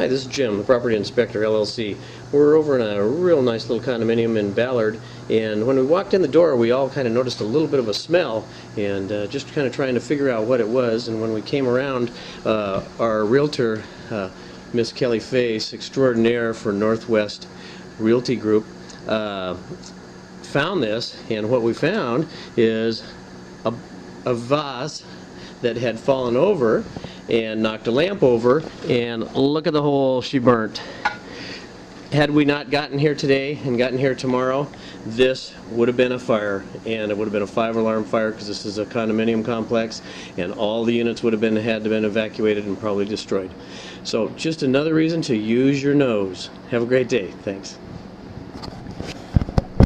Hi, this is Jim, the Property Inspector, LLC. We're over in a real nice little condominium in Ballard, and when we walked in the door, we all kind of noticed a little bit of a smell, and just kind of trying to figure out what it was. And when we came around, our realtor, Miss Kelly Face, extraordinaire for Northwest Realty Group, found this, and what we found is a vase that had fallen over and knocked a lamp over, and look at the hole she burnt. Had we not gotten here today and gotten here tomorrow, this would have been a fire, and it would have been a 5-alarm fire because this is a condominium complex, and all the units would have had to been evacuated and probably destroyed. So just another reason to use your nose. Have a great day. Thanks.